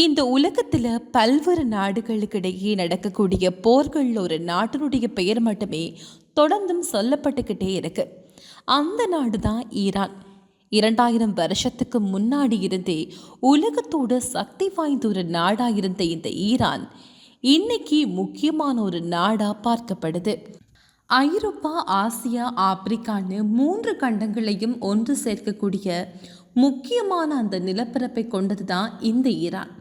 இந்த உலகத்துல பல்வேறு நாடுகளுக்கு இடையே நடக்கக்கூடிய போர்கள் ஒரு நாட்டினுடைய பெயர் மட்டுமே தொடர்ந்தும் சொல்லப்பட்டுக்கிட்டே இருக்கு. அந்த நாடு தான் ஈரான். 2000 வருஷத்துக்கு முன்னாடி இருந்தே உலகத்தோட சக்தி வாய்ந்த ஒரு நாடா இருந்த இந்த ஈரான் இன்னைக்கு முக்கியமான ஒரு நாடா பார்க்கப்படுது. ஐரோப்பா, ஆசியா, ஆப்பிரிக்கான்னு 3 கண்டங்களையும் ஒன்று சேர்க்கக்கூடிய முக்கியமான அந்த நிலப்பரப்பை கொண்டது தான் இந்த ஈரான்.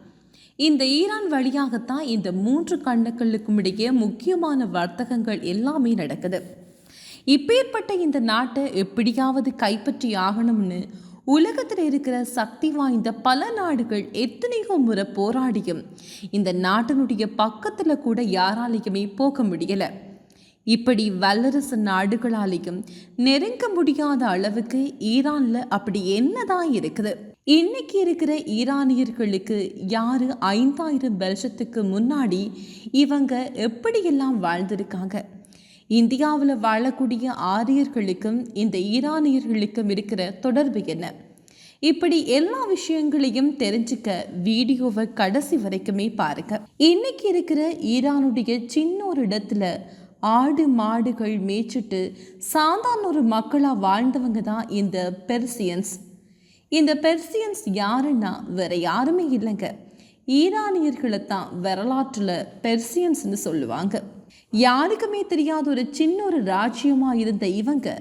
இந்த ஈரான் வழியாகத்தான் இந்த 3 கண்டங்களுக்கும் இடையே முக்கியமான வர்த்தகங்கள் எல்லாமே நடக்குது. இப்பேற்பட்ட இந்த நாட்டை எப்படியாவது கைப்பற்றி ஆகணும்னு உலகத்தில் இருக்கிற சக்தி வாய்ந்த பல நாடுகள் எத்தனையோ முறை போராடியும் இந்த நாட்டினுடைய பக்கத்தில் கூட யாராலையுமே போக முடியலை. இப்படி வல்லரசு நாடுகளாலேயும் நெருங்க முடியாத அளவுக்கு ஈரான்ல அப்படி என்னதான் இருக்குது? இன்னைக்கு இருக்கிற ஈரானியர்களுக்கு யாரு 5000 வருஷத்துக்கு முன்னாடி இவங்க எப்படியெல்லாம் வாழ்ந்திருக்காங்க? இந்தியாவில் வாழக்கூடிய ஆரியர்களுக்கும் இந்த ஈரானியர்களுக்கும் இருக்கிற தொடர்பு என்ன? இப்படி எல்லா விஷயங்களையும் தெரிஞ்சுக்க வீடியோவை கடைசி வரைக்குமே பாருங்க. இன்னைக்கு இருக்கிற ஈரானுடைய சின்ன ஒரு இடத்துல ஆடு மாடுகள் மேய்ச்சிட்டு சாதாரண ஒரு மக்களாக வாழ்ந்தவங்க தான் இந்த பெர்சியன்ஸ். இந்த பெர்சியன்ஸ் யாருன்னா வேற யாருமே இல்லைங்க, ஈரானியர்களை தான் வரலாற்றில் பெர்சியன்ஸ்னு சொல்லுவாங்க. யாருக்குமே தெரியாத ஒரு சின்ன ஒரு ராஜ்யமாக இருந்த இவங்க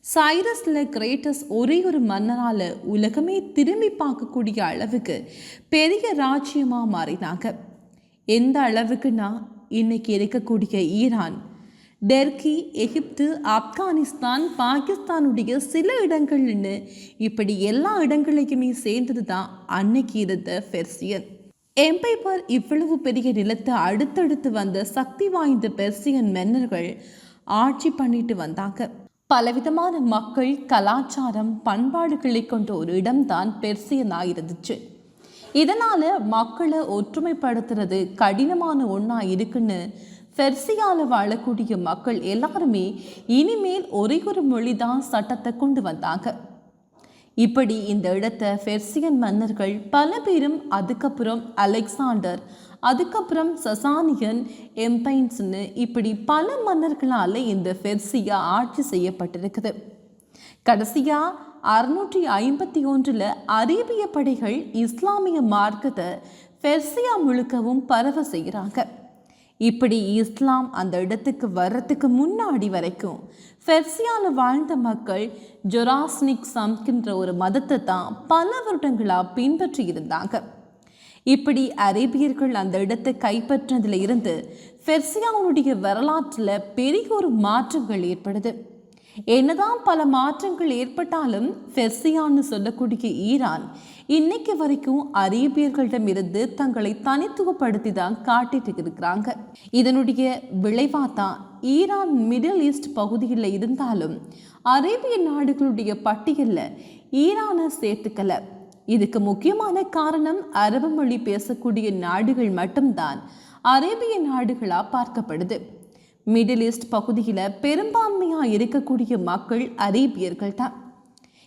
சைரஸ்ல கிரேட்டஸ் ஒரே ஒரு மன்னரால் உலகமே திரும்பி பார்க்கக்கூடிய அளவுக்கு பெரிய ராஜ்யமாக மாறினாங்க. எந்த அளவுக்குன்னா இன்னைக்கு இருக்கக்கூடிய ஈரான் டெர்கி, எகிப்து, ஆப்கானிஸ்தான், பாகிஸ்தானுடைய சில இடங்கள்னு இப்படி எல்லா இடங்களையுமே சேர்ந்தது தான் அன்னைக்கு இருந்த பெர்சியன் எம்பையர். இவ்வளவு பெரிய நிலத்தை அடுத்தடுத்து வந்த சக்தி வாய்ந்த பெர்சியன் மன்னர்கள் ஆட்சி பண்ணிட்டு வந்தாங்க. பலவிதமான மக்கள், கலாச்சாரம், பண்பாடுகளை கொண்ட ஒரு இடம்தான் பெர்சியனாக இருந்துச்சு. இதனால மக்களை ஒற்றுமைப்படுத்துறது கடினமான ஒன்றா இருக்குன்னு பெர்சியாவில் வாழக்கூடிய மக்கள் எல்லாருமே இனிமேல் ஒரே ஒரு மொழி தான் சட்டத்தை கொண்டு வந்தாங்க. இப்படி இந்த இடத்தை பெர்சியன் மன்னர்கள் பல பேரும், அதுக்கப்புறம் அலெக்சாண்டர், அதுக்கப்புறம் சசானியன் எம்பைன்ஸ்னு இப்படி பல மன்னர்களால் இந்த பெர்சியா ஆட்சி செய்யப்பட்டிருக்குது. கடைசியா 651 அரேபிய படைகள் இஸ்லாமிய மார்க்கத்தை பெர்சியா முழுக்கவும் பரவ செய்கிறாங்க. இப்படி இஸ்லாம் அந்த இடத்துக்கு வர்றதுக்கு முன்னாடி வரைக்கும் பெர்சியாவில் வாழ்ந்த மக்கள் ஜொராஸ்னிக்ஸம்கின்ற ஒரு மதத்தை தான் பல வருடங்களாக பின்பற்றி இருந்தாங்க. இப்படி அரேபியர்கள் அந்த இடத்தை கைப்பற்றினதுல இருந்து பெர்சியாவுடைய வரலாற்றில் பெரிய ஒரு மாற்றங்கள் ஏற்படுது. என்னதான் பல மாற்றங்கள் ஏற்பட்டாலும் பெர்சியான்னு சொல்லக்கூடிய ஈரான் இன்னைக்கு வரைக்கும் அரேபியர்களிடமிருந்து தங்களை தனித்துவப்படுத்தி தான் காட்டிட்டு இருக்கிறாங்க. இதனுடைய விளைவாக தான் ஈரான் மிடில் ஈஸ்ட் பகுதியில் இருந்தாலும் அரேபிய நாடுகளுடைய பட்டியலில் ஈரானை சேர்த்துக்கல. இதுக்கு முக்கியமான காரணம் அரபு மொழி பேசக்கூடிய நாடுகள் மட்டும்தான் அரேபிய நாடுகளாக பார்க்கப்படுது. மிடில் ஈஸ்ட் பகுதியில் பெரும்பான்மையாக இருக்கக்கூடிய மக்கள் அரேபியர்கள் தான்.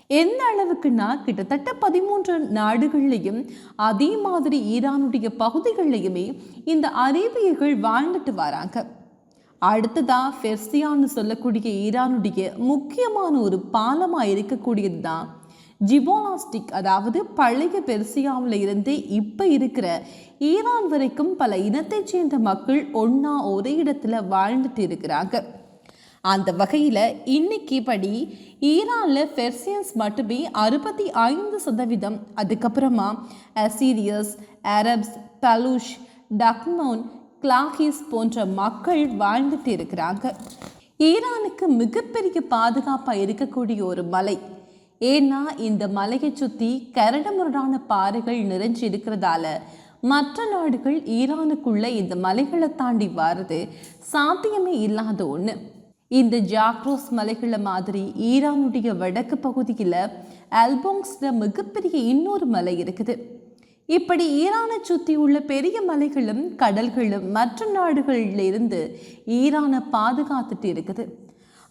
எந்த அளவுக்குன்னா கிட்டத்தட்ட 13 நாடுகள்லையும் அதே மாதிரி ஈரானுடைய பகுதிகள்லையுமே இந்த அரேபியர்கள் வாழ்ந்துட்டு வராங்க. அடுத்ததான் பெர்சியான்னு சொல்லக்கூடிய ஈரானுடைய முக்கியமான ஒரு பாலமாக இருக்கக்கூடியது தான் ஜிபோலாஸ்டிக். அதாவது பழைய பெர்சியாவில் இருந்து இப்போ இருக்கிற ஈரான் வரைக்கும் பல இனத்தை சேர்ந்த மக்கள் ஒன்றா ஒரே இடத்துல வாழ்ந்துட்டு இருக்கிறாங்க. அந்த வகையில் இன்னைக்கு படி ஈரானில் பெர்சியன்ஸ் மட்டுமே 65%, அதுக்கப்புறமா அசீரியஸ், அரப்ஸ், பலூஷ், டக்மோன், கிளாஹிஸ் போன்ற மக்கள் வாழ்ந்துட்டு இருக்கிறாங்க. ஈரானுக்கு மிகப்பெரிய பாதுகாப்பாக இருக்கக்கூடிய ஒரு மலை. ஏன்னா இந்த மலையை சுற்றி கரடுமுரடான பாறைகள் நிறைஞ்சு இருக்கிறதால மற்ற நாடுகள் ஈரானுக்குள்ள இந்த மலைகளை தாண்டி வர்றது சாத்தியமே இல்லாத ஒன்று. இந்த ஜாக்ரோஸ் மலைகளை மாதிரி ஈரானுடைய வடக்கு பகுதியில் அல்போங்ஸ்ல மிகப்பெரிய இன்னொரு மலை இருக்குது. இப்படி ஈரானை சுற்றி உள்ள பெரிய மலைகளும் கடல்களும் மற்ற நாடுகளிலிருந்து ஈரானை பாதுகாத்துட்டு இருக்குது.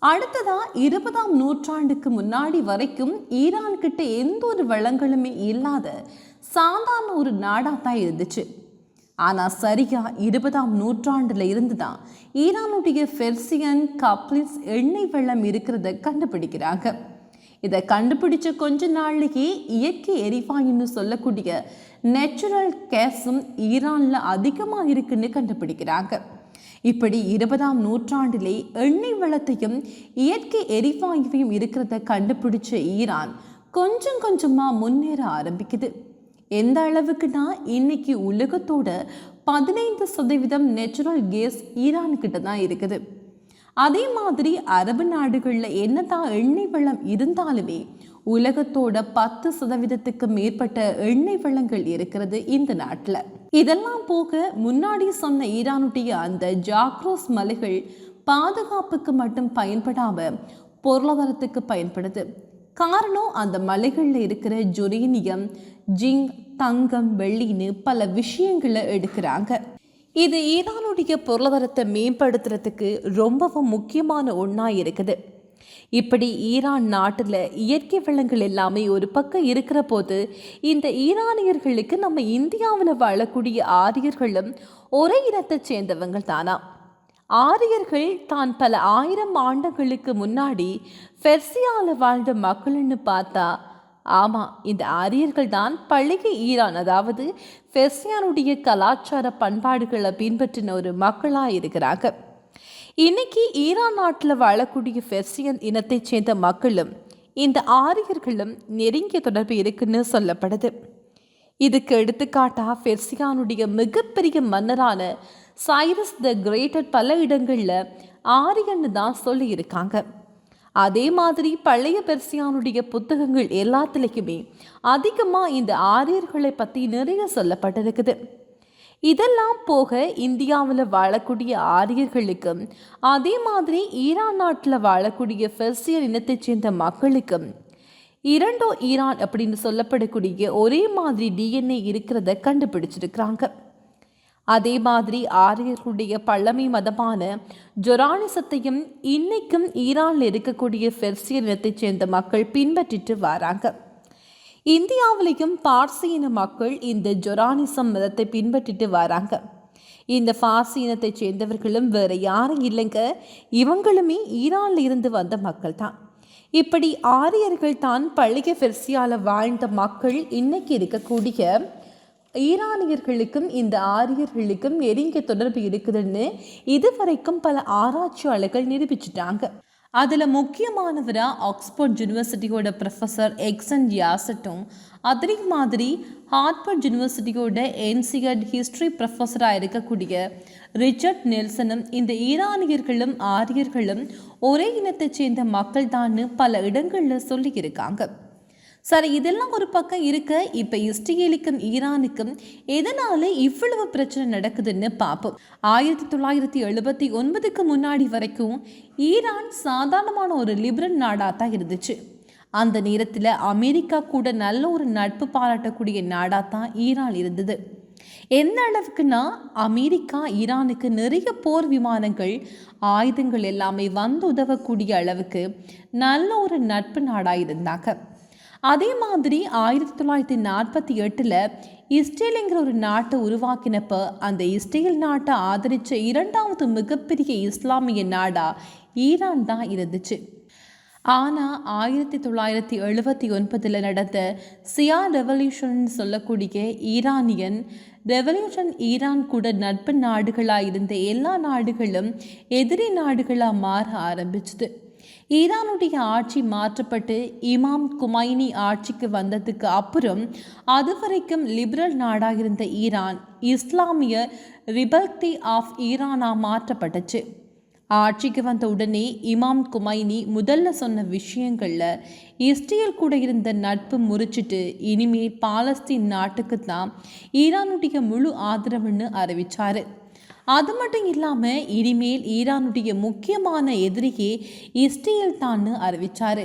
அடுத்ததா 20ஆம் நூற்றாண்டுக்கு முன்னாடி வரைக்கும் ஈரான் கிட்ட எந்த ஒரு வளங்களுமே இல்லாத சாதாரண ஒரு நாடாக தான் இருந்துச்சு. ஆனால் சரியா 20ஆம் நூற்றாண்டுல இருந்து தான் ஈரானுடைய பெர்சியன் கப்ளிஸ் எண்ணெய் வளம் இருக்கிறத கண்டுபிடிக்கிறாங்க. இதை கண்டுபிடிச்ச கொஞ்ச நாள்லயே இயற்கை எரிவாயுன்னு சொல்லக்கூடிய நேச்சுரல் கேஸும் ஈரான்ல அதிகமாக இருக்குன்னு கண்டுபிடிக்கிறாங்க. இப்படி 20ஆம் நூற்றாண்டிலே எண்ணெய் வளத்தையும் இயற்கை எரிவாயுவையும் இருக்கிறத கண்டுபிடிச்ச ஈரான் கொஞ்சம் கொஞ்சமா முன்னேற ஆரம்பிக்குது. எந்த அளவுக்குன்னா இன்னைக்கு உலகத்தோட 15% நேச்சுரல் கேஸ் ஈரான் கிட்ட தான் இருக்குது. அதே மாதிரி அரபு நாடுகளில் என்னதான் எண்ணெய் வளம் இருந்தாலுமே உலகத்தோட 10% மேற்பட்ட எண்ணெய் வளங்கள் இருக்கிறது இந்த நாட்டில். இதெல்லாம் போக முன்னாடி சொன்ன ஈரானுடைய அந்த ஜாக்ரோஸ் மலைகள் பாதுகாப்புக்கு மட்டும் பயன்படாம பொருளாதாரத்துக்கு பயன்படுது. காரணம் அந்த மலைகளில் இருக்கிற ஜொரேனியம், ஜிங்க், தங்கம், வெள்ளின்னு பல விஷயங்களை எடுக்கிறாங்க. இது ஈரானுடைய பொருளாதாரத்தை மேம்படுத்துறதுக்கு ரொம்பவும் முக்கியமான ஒன்றா இருக்குது. இப்படி ஈரான் நாட்டில் இயற்கை வளங்கள் எல்லாமே ஒரு பக்கம் இருக்கிற போது இந்த ஈரானியர்களுக்கு நம்ம இந்தியாவில் வாழக்கூடிய ஆரியர்களும் ஒரே இனத்தை சேர்ந்தவங்க தானா. ஆரியர்கள் தான் பல 1000 ஆண்டுகளுக்கு முன்னாடி பெர்சியாவில் வாழ்ந்த மக்கள்னு பார்த்தா ஆமாம், இந்த ஆரியர்கள் தான் பழைய ஈரான், அதாவது பெர்சியானுடைய கலாச்சார பண்பாடுகளை பின்பற்றின ஒரு மக்களாக இருக்கிறாங்க. இன்னைக்கு ஈரான் நாட்டில் வாழக்கூடிய பெர்சியன் இனத்தை சேர்ந்த மக்களும் இந்த ஆரியர்களும் நெருங்கிய தொடர்பு இருக்குன்னு சொல்லப்படுது. இதுக்கு எடுத்துக்காட்டா பெர்சியானுடைய மிகப்பெரிய மன்னரான சைரஸ் த கிரேட்டர் பல இடங்களில் ஆரியன்னு தான் சொல்லியிருக்காங்க. அதே மாதிரி பழைய பெர்சியானுடைய புத்தகங்கள் எல்லாத்துலேயுமே அதிகமாக இந்த ஆரியர்களை பற்றி நிறைய சொல்லப்பட்டிருக்குது. இதெல்லாம் போக இந்தியாவில் வாழக்கூடிய ஆரியர்களுக்கும் அதே மாதிரி ஈரான் நாட்டில் வாழக்கூடிய பெர்சியன் இனத்தைச் சேர்ந்த மக்களுக்கும் இரண்டோ ஈரான் அப்படின்னு சொல்லப்படக்கூடிய ஒரே மாதிரி டிஎன்ஏ இருக்கிறத கண்டுபிடிச்சிருக்கிறாங்க. அதே மாதிரி ஆரியர்களுடைய பழமை மதமான ஜொரானிசத்தையும் இன்னைக்கும் ஈரானில் இருக்கக்கூடிய பெர்சியன் இனத்தைச் சேர்ந்த மக்கள் பின்பற்றிட்டு வராங்க. இந்தியாவிலையும் பார்சி இன மக்கள் இந்த ஜொரானிசம் மதத்தை பின்பற்றிட்டு வராங்க. இந்த பார்சி இனத்தை சேர்ந்தவர்களும் வேற யாரும் இல்லைங்க, இவங்களுமே ஈரானில் இருந்து வந்த மக்கள் தான். இப்படி ஆரியர்கள் தான் பழைய பெர்சியாவில் வாழ்ந்த மக்கள் இன்னைக்கு இருக்கக்கூடிய ஈரானியர்களுக்கும் இந்த ஆரியர்களுக்கும் நெருங்கிய தொடர்பு இருக்குதுன்னு இதுவரைக்கும் பல ஆராய்ச்சியாளர்கள் நிரூபிச்சிட்டாங்க. அதில் முக்கியமானவராக ஆக்ஸ்போர்ட் யூனிவர்சிட்டியோட ப்ரொஃபஸர் எக்ஸன் யாசட்டும், அதே மாதிரி ஹார்வர்ட் யூனிவர்சிட்டியோட ஏன்சியன்ட் ஹிஸ்ட்ரி ப்ரொஃபஸராக இருக்கக்கூடிய ரிச்சர்ட் நெல்சனும் இந்த ஈரானியர்களும் ஆரியர்களும் ஒரே இனத்தைச் சேர்ந்த மக்கள் தான் பல இடங்களில் சொல்லியிருக்காங்க. சரி, இதெல்லாம் ஒரு பக்கம் இருக்க, இப்போ இஸ்ரேலுக்கும் ஈரானுக்கும் எதனால இவ்வளவு பிரச்சனை நடக்குதுன்னு பார்ப்போம். 1979க்கு முன்னாடி வரைக்கும் ஈரான் சாதாரணமான ஒரு லிபரல் நாடாக தான் இருந்துச்சு. அந்த நேரத்தில் அமெரிக்கா கூட நல்ல ஒரு நட்பு பாராட்டக்கூடிய நாடாக தான் ஈரான் இருந்தது. எந்த அளவுக்குன்னா அமெரிக்கா ஈரானுக்கு நிறைய போர் விமானங்கள், ஆயுதங்கள் எல்லாமே வந்து உதவக்கூடிய அளவுக்கு நல்ல ஒரு நட்பு நாடாக இருந்தாங்க. அதே மாதிரி 1948 இஸ்ரேலுங்கிற ஒரு நாட்டை உருவாக்கினப்ப அந்த இஸ்ரேல் நாட்டை ஆதரித்த இரண்டாவது மிகப்பெரிய இஸ்லாமிய நாடா ஈரான் தான் இருந்துச்சு. ஆனால் 1979 நடந்த சியா ரெவல்யூஷன் சொல்லக்கூடிய ஈரானியன் ரெவல்யூஷன் ஈரான் கூட நட்பு நாடுகளாக இருந்த எல்லா நாடுகளும் எதிரி நாடுகளாக மாற ஆரம்பிச்சுது. ஈரானுடைய ஆட்சி மாற்றப்பட்டு இமாம் குமைனி ஆட்சிக்கு வந்ததுக்கு அப்புறம் அதுவரைக்கும் லிபரல் நாடாக இருந்த ஈரான் இஸ்லாமிய ரிபல்டி ஆஃப் ஈரானா மாற்றப்பட்டுச்சு. ஆட்சிக்கு வந்த உடனே இமாம் குமைனி முதல்ல சொன்ன விஷயங்களில் இஸ்ரேல் கூட இருந்த நட்பு முறிச்சிட்டு இனிமேல் பாலஸ்தீன் நாட்டுக்கு தான் ஈரானுடைய முழு ஆதரவுன்னு அறிவித்தார். அது மட்டும் இல்லாமல் இனிமேல் ஈரானுடைய முக்கியமான எதிரியே இஸ்ரேல் தான் அறிவித்தார்.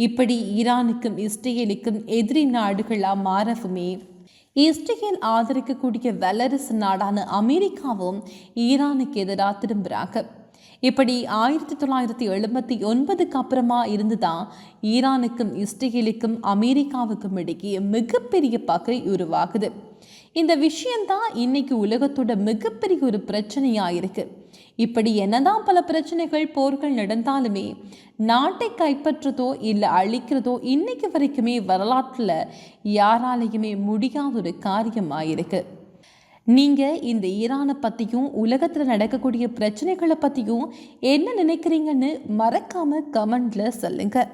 இப்படி ஈரானுக்கும் இஸ்ரேலுக்கும் எதிரி நாடுகளாக மாறவுமே இஸ்ரேல் ஆதரிக்கக்கூடிய வல்லரசு நாடான அமெரிக்காவும் ஈரானுக்கு எதிராக திரும்புகிறாங்க. இப்படி 1979க்கு அப்புறமா இருந்துதான் ஈரானுக்கும் இஸ்ரேலுக்கும் அமெரிக்காவுக்கும் இடையே மிகப்பெரிய பகை உருவாகுது. இந்த விஷயம்தான் இன்னைக்கு உலகத்தோட மிகப்பெரிய ஒரு பிரச்சனையா இருக்கு. இப்படி என்னதான் பல பிரச்சனைகள் போர்கள் நடந்தாலுமே நாட்டை கைப்பற்றதோ இல்லை அழிக்கிறதோ இன்னைக்கு வரைக்குமே வரலாற்றில் யாராலையுமே முடியாத ஒரு காரியமாயிருக்கு. நீங்கள் இந்த ஈரானை பற்றியும் உலகத்தில் நடக்கக்கூடிய பிரச்சனைகளை பற்றியும் என்ன நினைக்கிறீங்கன்னு மறக்காமல் கமெண்டில் சொல்லுங்கள்.